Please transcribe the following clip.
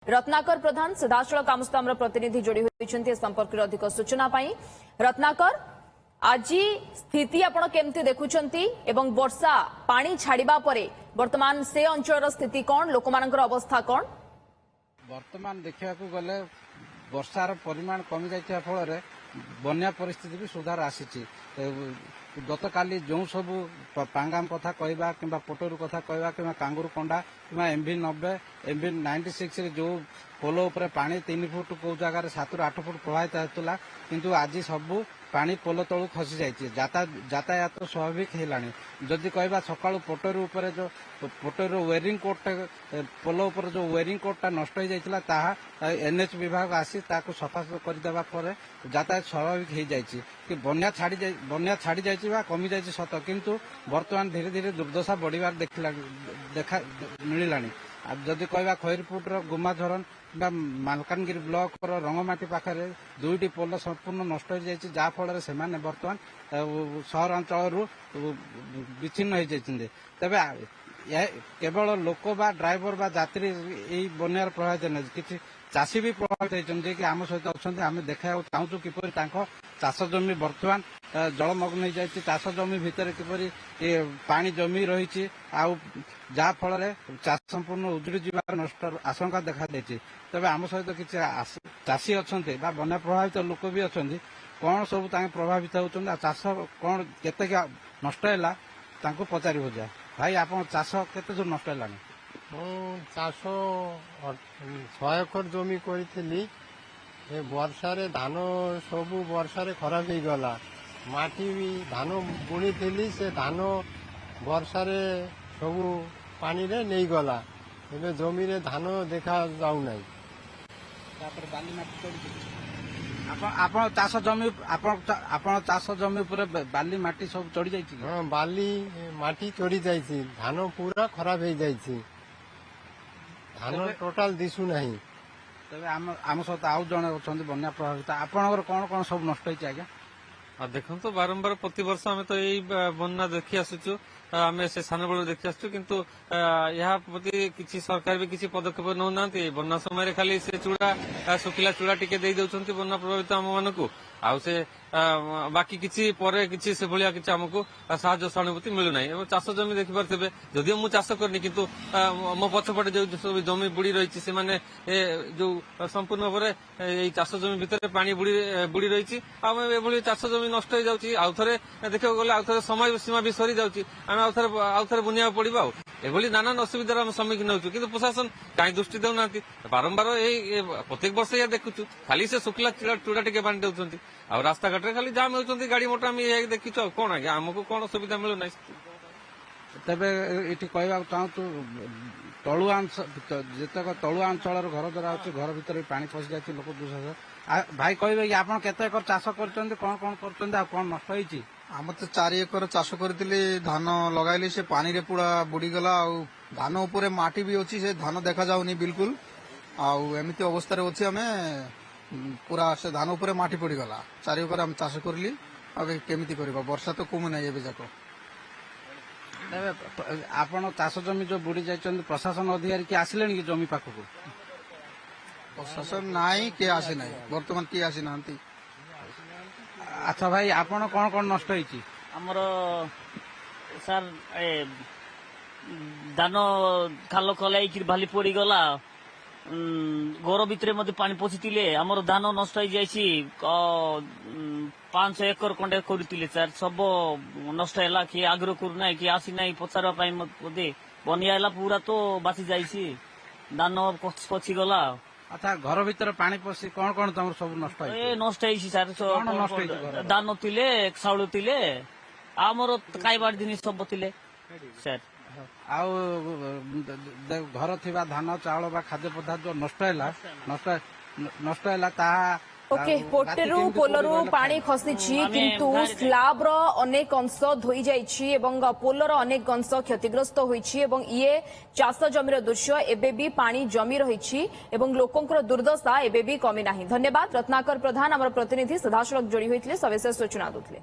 रत्नाकर प्रधान सीधासलख आम सहित आम प्रतिनिधि जोड़ी होती संपर्क में अधिक सूचना पाई। रत्नाकर, आज स्थिति आपण केमती देखुंट एवं वर्षा पानी छाड़ा पर वर्तमान से अंचल स्थिति कौन, लोक अवस्था कौन? वर्तमान देखा गले वर्षार परिमाण कमी जाइथिबा फल बन्या परिस्थिति भी सुधार आसी। गत काली जो सब पांगाम कथा कहवा कि पोटरू कथा कहवा कि कांगुर कंडा कि MV90 MV96 जो पोल उपर पानी 3 फुट कौ जगार 7 ରୁ 8 फुट प्रवाहित होता किंतु आज सबू पानी पोल तलू खसी जाइए। यातायात स्वाभाविक है। जदि कहवा सका पोटरू उपर जो पोटरू वेरिंग कोर्टा पोल उपर जो वेरिंग कोर्टा नष्ट हो जाता NH विभाग आसी ताको सफा करदेवा पर यातायात स्वाभाविक हो जाइए कि बन्या छाड़ी जाइए कमी जाइए सत किंतु वर्तमान धीरे धीरे दुर्दशा बढ़िबार देखा मिलला। जदि कहवा खैरपुटर गुमाझरन मालकानगिरी ब्लॉक रंगमाटी पाखे दुईटी पोल संपूर्ण नष्ट हो जाइए जहाँफल से बर्तमान सहरांचल विच्छिन्न हो जाते। तेबे केवल लोक बा ड्राइवर बा यात्री यही बन्यार प्रभावित नहीं कि चाषी भी प्रभावित होती कि आम सहित अच्छा आम देखा चाहूँ किपर चाष जमी बर्तमान जलमग्न हो जाए। चाष जमी भितर किपर पानी जमी रही जहाँफल चाष संपूर्ण उजुड़ी जावार नष्ट आशंका देखा देती। तेज आम सहित किसी चाषी अच्छा बन्या प्रभावित लोक भी अच्छा कौन सब प्रभावित होती चाष कौन केते नष्ट है पचार बुझा। भाई आप चाष केते जो नष्ट है? चाष 6 एकर जमी करी वर्षारे धान सब वर्षारे खराब हो गला। माटी भी धान बुणी थी से धान वर्षारे सब पानी रे नहीं गला। जमी रे धान देखा जाऊ नहीं। चाष जमी बाली माटी सब चढ़ी जाइए? हाँ, बाली माटी चढ़ी जाइए। धान पूरा खराब हो जाइए। धान टोटाल दिशु नहीं। तेज आम सहित आउ जड़े अच्छा बन्या प्रभावित आपंकर कौन कौन सब नष्ट होती आज्ञा? देखो तो बारंबार प्रति वर्ष आम तो यही बन्या देखी आसुचु आम से सान बेलू देखी आसु किंतु यहाँ प्रति किसी सरकार भी किसी पदक्षेप नौ ना। बन्या समय खाली से चूड़ा सुखिला चूड़ा टिके दे दउछंती बन्या प्रभावित आम मानकू आउ से बाकी किसी परे किसी से भलिया किसी आमको साहाय्य सहानुभूति मिलू ना। एवं चाष जमी देखि पारथिबे जदिও मु चाष करनी किंतु मो पछपटे जो सब जमी बुड़ी रही से माने जो संपूर्ण भाव में चाष जमी भितर पानी बुड़ी रही आम चाष जमी नष्ट हो जाउची। आउ थरे देखियो गले आउ थरे समय सीमा भी सरी जाउची आम आउ थरे बुनिया पड़िबा। एभली नानान असुविधार आम सम्मुखीन होचु किंतु प्रशासन कहीं दृष्टि देउना। बारंबार यही प्रत्येक वर्ष या देखुचु खाली से सुखला चूड़ा टिके बांधि दउछंती आ रास्ता घाट खाली जाम होती गाड़ी मोटर आम देखीचु कौन आज्ञा आमको कौन सुविधा मिलूना। तेज ये कहवाक चाहूँ तलुआ जितक तलुआ अंचल घर द्वारा अच्छे घर भर पानी पशि जाती लोक दुर्दशा। भाई कहे कि आप केते एकर चाष कर कौन कौन कर नष्ट होती? आम तो 4 एकर चाष करी धान लगाइली से पानी रे पूरा बुड़ीगला। धान उपर माटी भी अच्छी से धान देखा जाऊनी बिल्कुल। आमती अवस्था अच्छी आम पूरा से धान उपर माटी पड़ीगला। 4 एकर आम चाष करली केमी कर वर्षा तो कम ना जाक। आप चाष जमी जो बुड़ी जाइए प्रशासन अधिकारी किए आसिले कि जमी पाखक? प्रशासन नाई किए आसी ना बर्तमान किए आसी ना। अच्छा भाई आपन कौन कौन नष्ट होती? आमर सार धान खाल खल भाली पड़ी गला। घर भितर मत पानी पशिले आमर धान नष्ट हो जाइए। 500 एकर खंडे करते सर सब नष्ट है। किए आग्रह करूना किए आसी ना पचार बनिया पूरा तो बासी जाइए धान पची गला। अच्छा घर भीतर पानी पशि कौन कौन तुम सब नष्ट नष्ट सर धान थिले चाउल थिले आमर खाइबार जिनिस सब थिले सर। आउ घर थिबा धान चाउल बा खाद्य पदार्थ जो नष्ट है ओके पोटेरू पोलरू पानी खसी किंतु स्लाब अनेक अंश धोई जाइछि एवं पोलर अनेक अंश क्षतिग्रस्त होइछि एवं ये चाष जमीर दृश्य एबे भी पानी जमी रही एवं लोकंकर दुर्दशा एबे भी कमी नाही। धन्यवाद रत्नाकर प्रधान आम प्रतिनिधि सीधासलख जोड़ी होते सविशेष सूचना दूसरे।